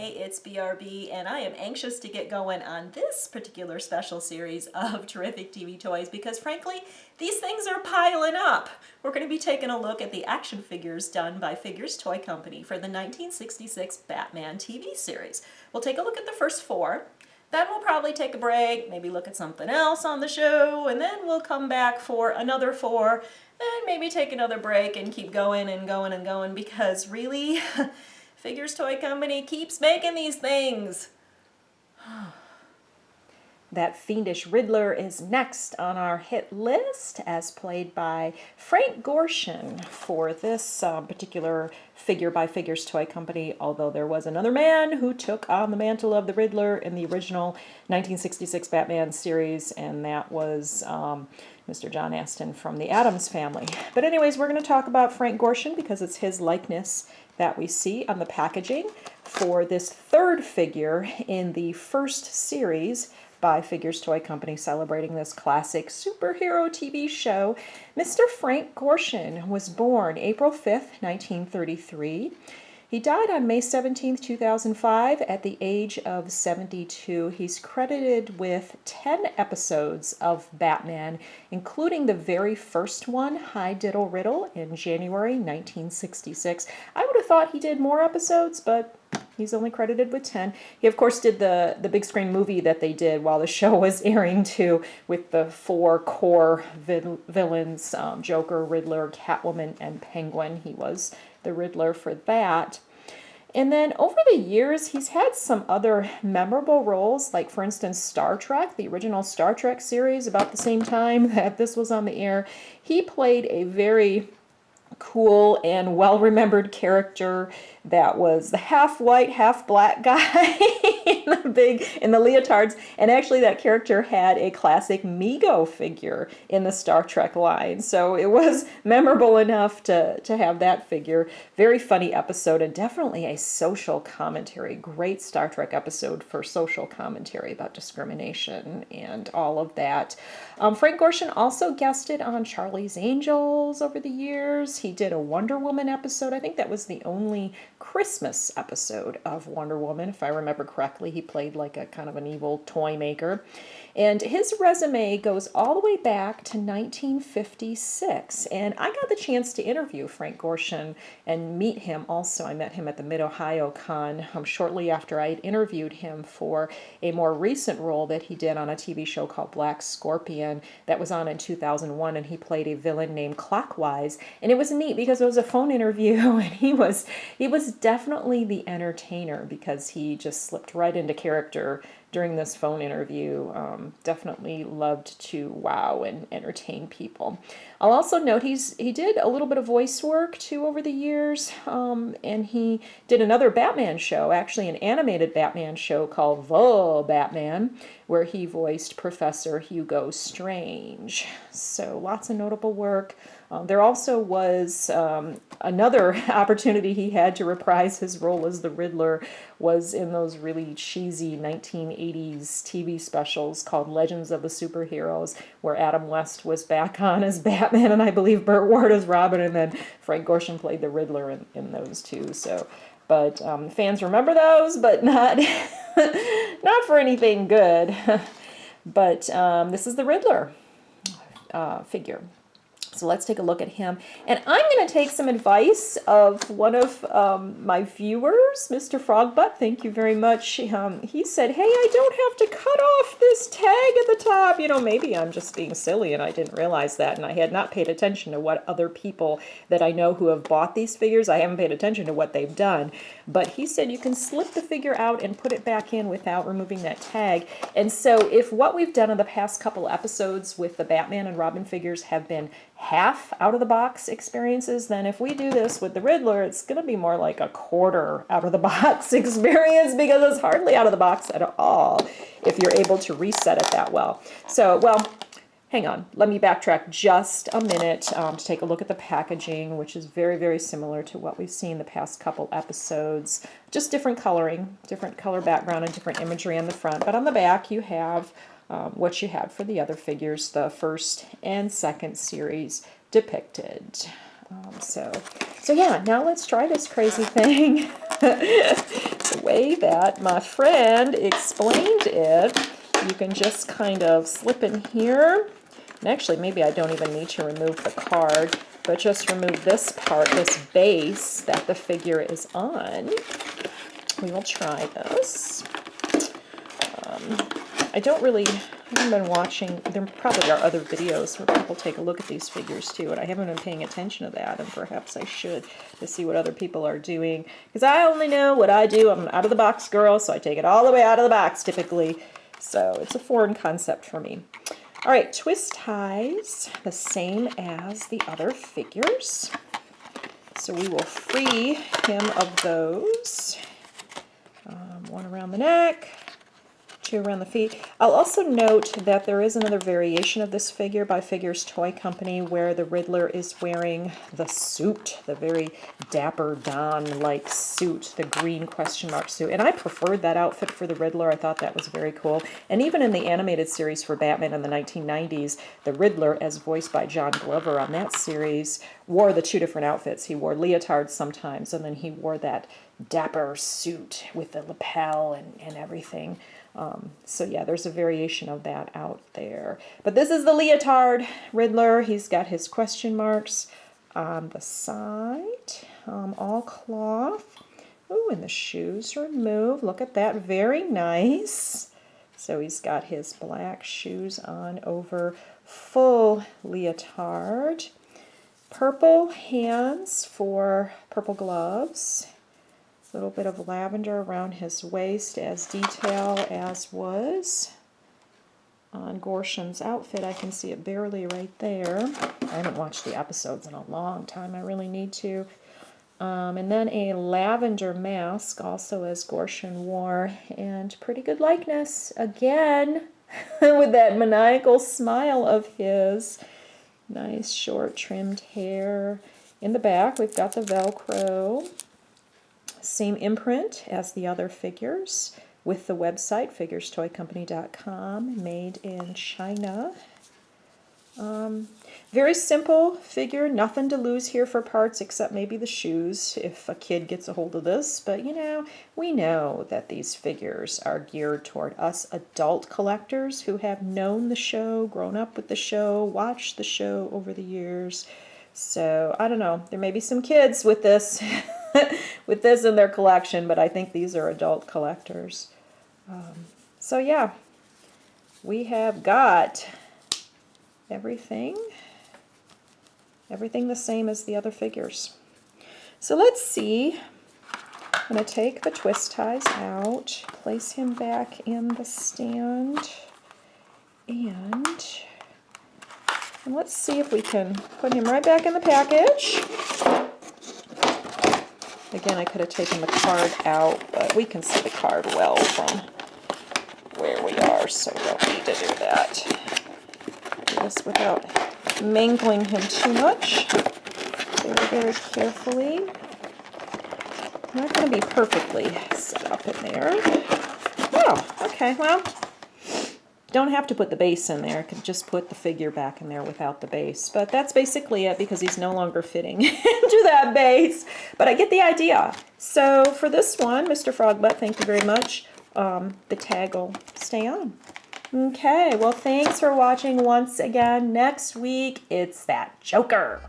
Hey, it's BRB, and I am anxious to get going on this particular special series of terrific TV toys because, frankly, these things are piling up. We're going to be taking a look at the action figures done by Figures Toy Company for the 1966 Batman TV series. We'll take a look at the first four. Then we'll probably take a break, maybe look at something else on the show, and then we'll come back for another four, and maybe take another break and keep going and going and going because really, Figures Toy Company keeps making these things. That fiendish Riddler is next on our hit list, as played by Frank Gorshin for this particular figure by Figures Toy Company, although there was another man who took on the mantle of the Riddler in the original 1966 Batman series, and that was Mr. John Astin from the Addams Family. But anyways, we're going to talk about Frank Gorshin because it's his likeness that we see on the packaging for this third figure in the first series by Figures Toy Company celebrating this classic superhero TV show. Mr. Frank Gorshin was born April 5th, 1933. He died on May 17th, 2005 at the age of 72. He's credited with 10 episodes of Batman, including the very first one, Hi Diddle Riddle, in January 1966. I would have thought he did more episodes, but he's only credited with 10. He, of course, did the big screen movie that they did while the show was airing, too, with the four core villains, Joker, Riddler, Catwoman, and Penguin. He was the Riddler for that. And then over the years, he's had some other memorable roles, like, for instance, Star Trek, the original Star Trek series, about the same time that this was on the air. He played a very cool and well-remembered character that was the half white, half black guy in the leotards, and actually that character had a classic Mego figure in the Star Trek line, so it was memorable enough to have that figure. Very funny episode, and definitely a social commentary. Great Star Trek episode for social commentary about discrimination and all of that. Frank Gorshin also guested on Charlie's Angels over the years. He did a Wonder Woman episode. I think that was the only Christmas episode of Wonder Woman, if I remember correctly. He played like a kind of an evil toy maker. And his resume goes all the way back to 1956. And I got the chance to interview Frank Gorshin and meet him also. I met him at the Mid-Ohio Con shortly after I had interviewed him for a more recent role that he did on a TV show called Black Scorpion that was on in 2001, and he played a villain named Clockwise. And it was neat because it was a phone interview, and he was definitely the entertainer because he just slipped right into character during this phone interview. Definitely loved to wow and entertain people. I'll also note he did a little bit of voice work too over the years, and he did another Batman show, actually an animated Batman show called The Batman, where he voiced Professor Hugo Strange. So lots of notable work. There also was another opportunity he had to reprise his role as the Riddler was in those really cheesy 1980s TV specials called Legends of the Superheroes, where Adam West was back on as Batman and I believe Burt Ward as Robin, and then Frank Gorshin played the Riddler in those two. So, but fans remember those, but not not for anything good. But this is the Riddler figure. So let's take a look at him. And I'm going to take some advice of one of my viewers, Mr. Frogbutt. Thank you very much. He said, hey, I don't have to cut off this tag at the top. You know, maybe I'm just being silly and I didn't realize that. And I had not paid attention to what other people that I know who have bought these figures, I haven't paid attention to what they've done. But he said you can slip the figure out and put it back in without removing that tag. And so if what we've done in the past couple episodes with the Batman and Robin figures have been half out-of-the-box experiences, then if we do this with the Riddler, it's going to be more like a quarter out-of-the-box experience because it's hardly out of the box at all if you're able to reset it that well. So, well, hang on. Let me backtrack just a minute to take a look at the packaging, which is very, very similar to what we've seen the past couple episodes. Just different coloring, different color background, and different imagery on the front. But on the back, you have what you had for the other figures, the first and second series depicted. So yeah, now let's try this crazy thing. The way that my friend explained it, you can just kind of slip in here. And actually, maybe I don't even need to remove the card, but just remove this part, this base that the figure is on. We will try this. I haven't been watching, there probably are other videos where people take a look at these figures too, and I haven't been paying attention to that, and perhaps I should, to see what other people are doing, because I only know what I do. I'm an out-of-the-box girl, so I take it all the way out of the box typically, so it's a foreign concept for me. All right, twist ties, the same as the other figures, so we will free him of those. One around the neck, 2 around the feet. I'll also note that there is another variation of this figure by Figures Toy Company where the Riddler is wearing the suit, the very dapper Don-like suit, the green question mark suit. And I preferred that outfit for the Riddler. I thought that was very cool. And even in the animated series for Batman in the 1990s, the Riddler, as voiced by John Glover on that series, wore the 2 different outfits. He wore leotards sometimes, and then he wore that dapper suit with the lapel and everything. So yeah, there's a variation of that out there. But this is the leotard Riddler. He's got his question marks on the side, all cloth. Ooh, and the shoes removed. Look at that, very nice. So he's got his black shoes on over full leotard. Purple hands for purple gloves. A little bit of lavender around his waist as detail as was on Gorsham's outfit. I can see it barely right there. I haven't watched the episodes in a long time. I really need to. And then a lavender mask also as Gorsham wore, and pretty good likeness again with that maniacal smile of his. Nice short trimmed hair. In the back we've got the Velcro. Same imprint as the other figures with the website figurestoycompany.com, made in China. Very simple figure, nothing to lose here for parts except maybe the shoes if a kid gets a hold of this. But you know, we know that these figures are geared toward us adult collectors who have known the show, grown up with the show, watched the show over the years. So I don't know, there may be some kids with this with this in their collection, but I think these are adult collectors. So yeah, we have got everything the same as the other figures. So let's see. I'm going to take the twist ties out, place him back in the stand, and let's see if we can put him right back in the package. Again, I could have taken the card out, but we can see the card well from where we are, so we don't need to do that. Do this without mangling him too much. Very, very carefully. Not going to be perfectly set up in there. Oh, okay, well, don't have to put the base in there. I could just put the figure back in there without the base. But that's basically it because he's no longer fitting into that base. But I get the idea. So for this one, Mr. Frogbutt, thank you very much. The tag will stay on. Okay, well, thanks for watching once again. Next week, it's that Joker.